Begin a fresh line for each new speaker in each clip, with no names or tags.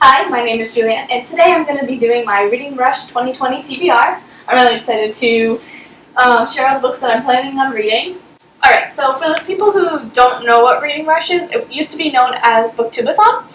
Hi, my name is Julianne, and today I'm going to be doing my Reading Rush 2020 TBR. I'm really excited to share all the books that I'm planning on reading. Alright, so for the people who don't know what Reading Rush is, it used to be known as Booktubeathon,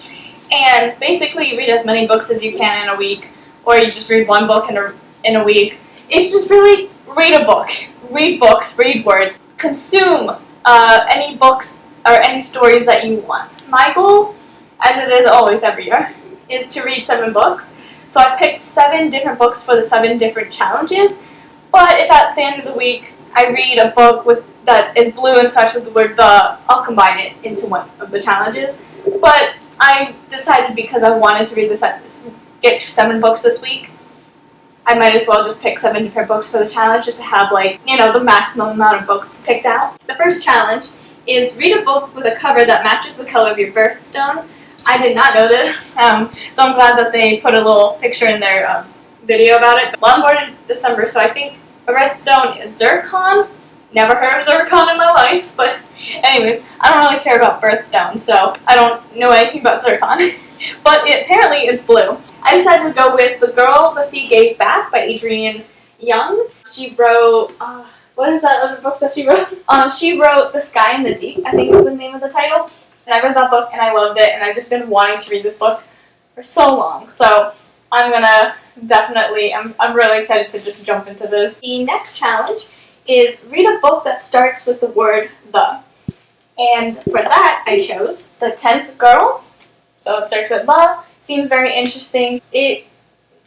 and basically you read as many books as you can in a week, or you just read one book in a week. It's just really read a book, read books, read words, consume any books or any stories that you want. My goal, as it is always every year, is to read 7 books. So I picked 7 different books for the 7 different challenges. But if at the end of the week I read a book that is blue and starts with the word the, I'll combine it into one of the challenges. But I decided because I wanted to get 7 books this week, I might as well just pick 7 different books for the challenge just to have the maximum amount of books picked out. The first challenge is read a book with a cover that matches the color of your birthstone. I did not know this, so I'm glad that they put a little picture in their video about it. Well, I'm born in December, so I think a birthstone is zircon. Never heard of zircon in my life, but anyways, I don't really care about birthstones, so I don't know anything about zircon. But apparently it's blue. I decided to go with The Girl the Sea Gave Back by Adrienne Young. She wrote, what is that other book that she wrote? She wrote The Sky and the Deep, I think is the name of the title. And I read that book and I loved it, and I've just been wanting to read this book for so long. So I'm really excited to just jump into this. The next challenge is read a book that starts with the word the. And for that I chose The 10th Girl. So it starts with the. Seems very interesting. It,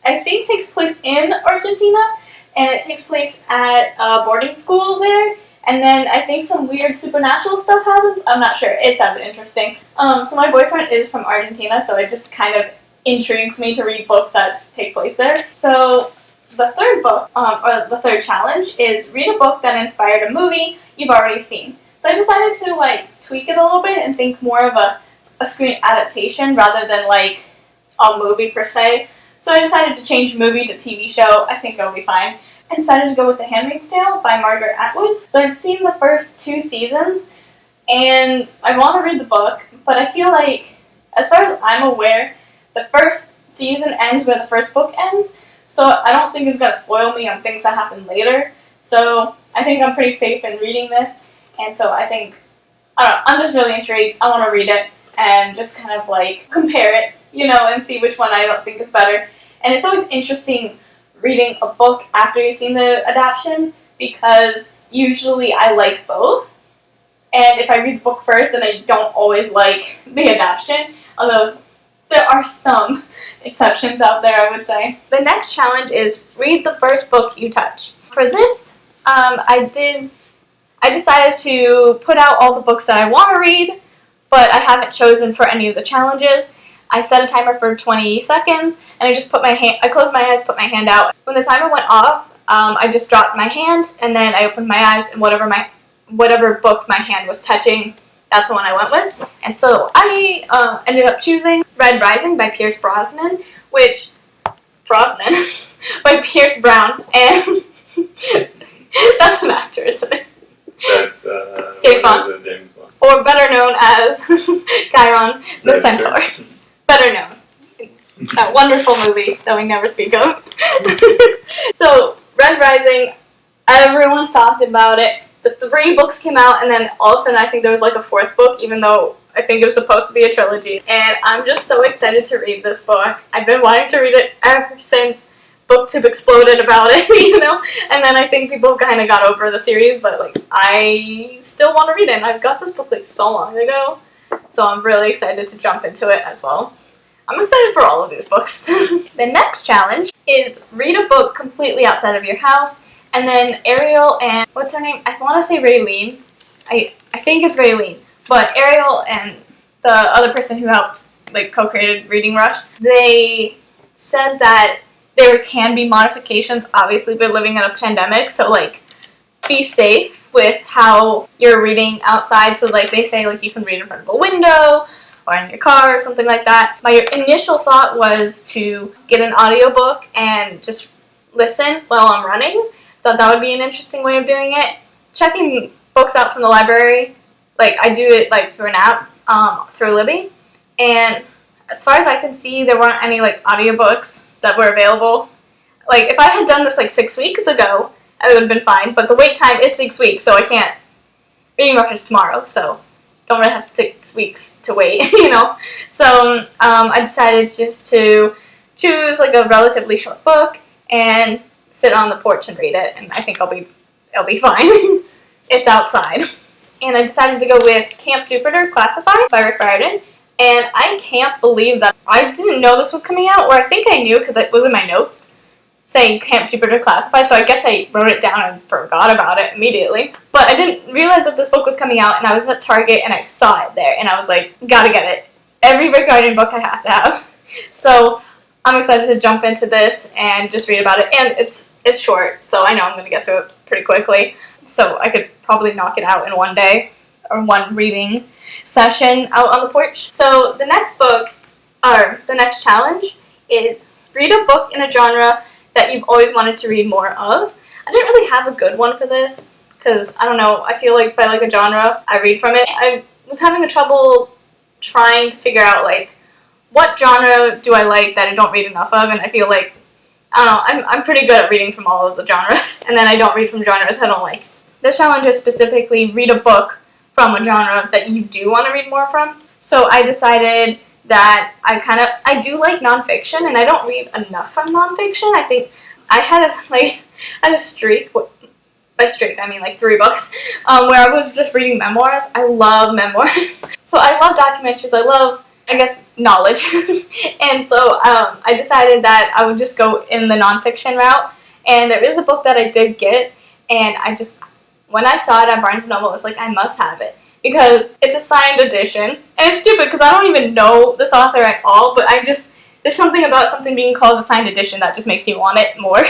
I think, takes place in Argentina, and it takes place at a boarding school there. And then I think some weird supernatural stuff happens. I'm not sure. It sounded interesting. So my boyfriend is from Argentina, so it just kind of intrigues me to read books that take place there. So the third book, or the third challenge, is read a book that inspired a movie you've already seen. So I decided to tweak it a little bit and think more of a screen adaptation rather than a movie per se. So I decided to change movie to TV show. I think it'll be fine. I decided to go with The Handmaid's Tale by Margaret Atwood. So I've seen the first 2 seasons, and I want to read the book, but I feel like, as far as I'm aware, the first season ends where the first book ends, so I don't think it's going to spoil me on things that happen later. So I think I'm pretty safe in reading this, and so I don't know, I'm just really intrigued. I want to read it and just kind of compare it, and see which one I think is better. And it's always interesting reading a book after you've seen the adaptation, because usually I like both. And if I read the book first, then I don't always like the adaptation, although there are some exceptions out there, I would say. The next challenge is read the first book you touch. For this, I decided to put out all the books that I want to read, but I haven't chosen for any of the challenges. I set a timer for 20 seconds, and I just I closed my eyes, put my hand out. When the timer went off, I just dropped my hand, and then I opened my eyes, and whatever book my hand was touching, that's the one I went with. And so I ended up choosing Red Rising by Pierce Brosnan, by Pierce Brown, and that's an actor, isn't it?
That's
James Bond. Or better known as Chiron the Centaur. Better known. That wonderful movie that we never speak of. So, Red Rising, everyone's talked about it. The 3 books came out, and then all of a sudden I think there was a 4th book, even though I think it was supposed to be a trilogy. And I'm just so excited to read this book. I've been wanting to read it ever since BookTube exploded about it, And then I think people kind of got over the series, but I still want to read it. And I've got this book so long ago, so I'm really excited to jump into it as well. I'm excited for all of these books. The next challenge is read a book completely outside of your house, and then Ariel and, what's her name? I want to say Raylene. I think it's Raylene. But Ariel and the other person who helped, co-created Reading Rush, they said that there can be modifications. Obviously, we're living in a pandemic, so be safe with how you're reading outside. So they say you can read in front of a window or in your car or something like that. My initial thought was to get an audiobook and just listen while I'm running. Thought that would be an interesting way of doing it. Checking books out from the library, I do it through an app, through Libby, and as far as I can see, there weren't any like audiobooks that were available. Like if I had done this like 6 weeks ago, I would have been fine, but the wait time is 6 weeks, so I can't. Reading Rush is tomorrow, so don't really have 6 weeks to wait, you know. So I decided just to choose like a relatively short book and sit on the porch and read it, and I think it'll be fine. It's outside. And I decided to go with Camp Jupiter Classified by Rick Riordan. And I can't believe that I didn't know this was coming out, or I think I knew because it was in my notes saying Camp Jupiter Classified, so I guess I wrote it down and forgot about it immediately. But I didn't realize that this book was coming out, and I was at Target and I saw it there, and I was like, gotta get it. Every Rick Riordan book I have to have. So I'm excited to jump into this and just read about it. And it's short, so I know I'm going to get through it pretty quickly. So I could probably knock it out in one day or one reading session out on the porch. So the next book, or the next challenge, is read a book in a genre that you've always wanted to read more of. I didn't really have a good one for this because, I don't know, I feel like if I like a genre, I read from it. I was having trouble trying to figure out, like, what genre do I like that I don't read enough of, and I feel like, I don't know, I'm pretty good at reading from all of the genres, and then I don't read from genres I don't like. This challenge is specifically read a book from a genre that you do want to read more from. So I decided that I do like nonfiction, and I don't read enough from nonfiction. I think I had a streak. By streak, I mean like 3 books, where I was just reading memoirs. I love memoirs. So I love documentaries. I love, I guess, knowledge. And so I decided that I would just go in the nonfiction route. And there is a book that I did get, and when I saw it at Barnes & Noble, I was like, I must have it. Because it's a signed edition. And it's stupid because I don't even know this author at all, but there's something about something being called a signed edition that just makes you want it more,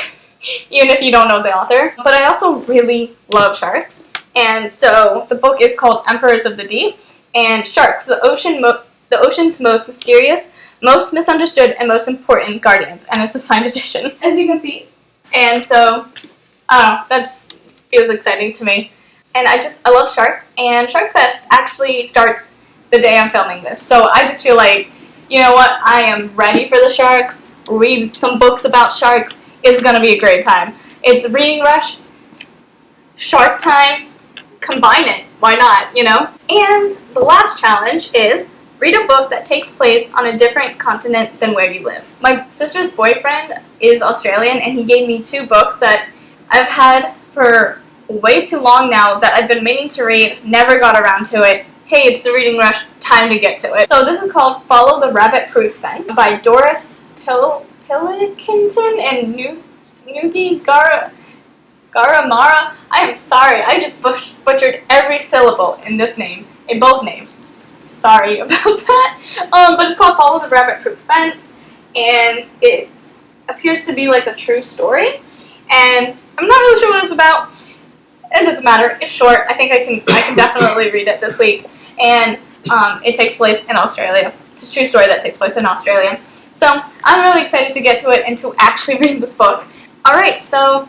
even if you don't know the author. But I also really love sharks. And so the book is called Emperors of the Deep. And sharks, the ocean's most mysterious, most misunderstood, and most important guardians. And it's a signed edition, as you can see. And so, I don't know, that just feels exciting to me. And I love sharks, and Shark Fest actually starts the day I'm filming this. So I just feel like, you know what, I am ready for the sharks, read some books about sharks. It's going to be a great time. It's Reading Rush, Shark Time, combine it. Why not, you know? And the last challenge is read a book that takes place on a different continent than where you live. My sister's boyfriend is Australian, and he gave me 2 books that I've had for way too long now that I've been meaning to read, never got around to it. Hey, it's the Reading Rush, time to get to it. So this is called Follow the Rabbit-Proof Fence by Doris Pilkington and Nugi Garamara. I am sorry, I just butchered every syllable in this name, in both names. Sorry about that. But it's called Follow the Rabbit-Proof Fence, and it appears to be like a true story. And I'm not really sure what it's about. It doesn't matter. It's short. I think I can definitely read it this week. And it takes place in Australia. It's a true story that takes place in Australia. So I'm really excited to get to it and to actually read this book. Alright, so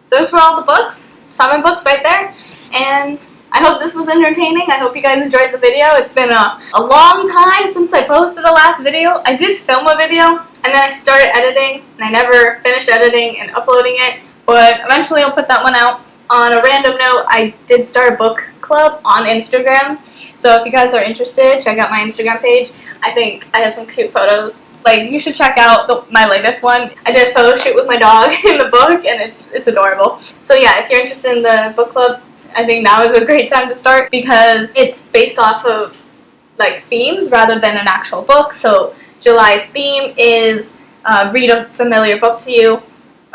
those were all the books. 7 books right there. And I hope this was entertaining. I hope you guys enjoyed the video. It's been a long time since I posted a last video. I did film a video, and then I started editing, and I never finished editing and uploading it. But eventually I'll put that one out. On a random note, I did start a book club on Instagram, so if you guys are interested, check out my Instagram page. I think I have some cute photos. Like, you should check out my latest one. I did a photo shoot with my dog in the book, and it's adorable. So yeah, if you're interested in the book club, I think now is a great time to start because it's based off of like themes rather than an actual book. So July's theme is read a familiar book to you,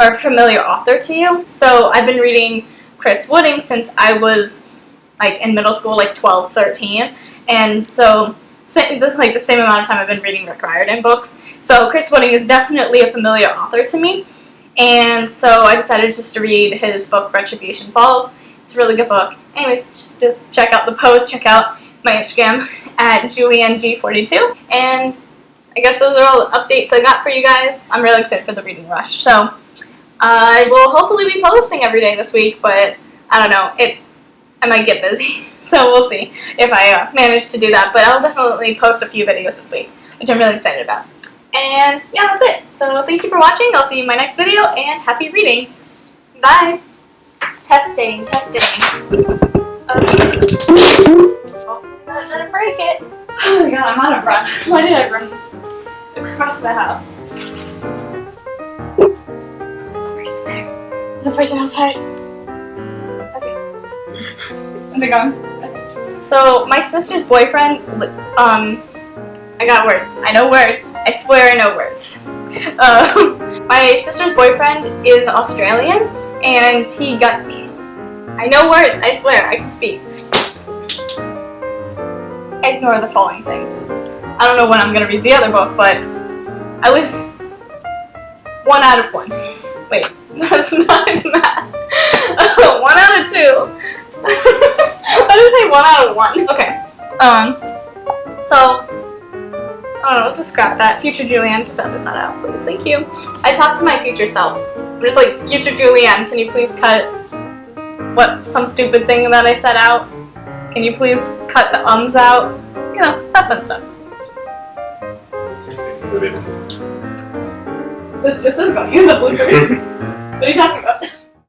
or familiar author to you. So I've been reading Chris Wooding since I was like in middle school, like 12, 13. And so this is like the same amount of time I've been reading Rick Riordan books. So Chris Wooding is definitely a familiar author to me. And so I decided just to read his book, Retribution Falls. It's a really good book. Anyways, just check out the post, check out my Instagram at Juliannetheauthor. And I guess those are all the updates I got for you guys. I'm really excited for the Reading Rush. So I will hopefully be posting every day this week, but I don't know. I might get busy, so we'll see if I manage to do that. But I'll definitely post a few videos this week. which I'm really excited about. And yeah, that's it. So thank you for watching. I'll see you in my next video, and happy reading. Bye. Testing. Oh, I didn't break it. Oh my god, I'm out of breath. Why did I run across the house? There's a person there. There's a person outside. Okay. Are they gone? Okay. So my sister's boyfriend, I got words. I know words. I swear I know words. My sister's boyfriend is Australian, and he got me. I know words. I swear I can speak. Ignore the following things. I don't know when I'm gonna read the other book, but at least 1 out of 1. Wait, that's not math. 1 out of 2. I just say 1 out of 1. Okay. So. I don't know, just scrap that. Future Julianne, just edit that out, please. Thank you. I talked to my future self. I'm just like, future Julianne, can you please cut some stupid thing that I said out? Can you please cut the ums out? You know, that fun stuff. This is going in the bloopers. What are you talking about?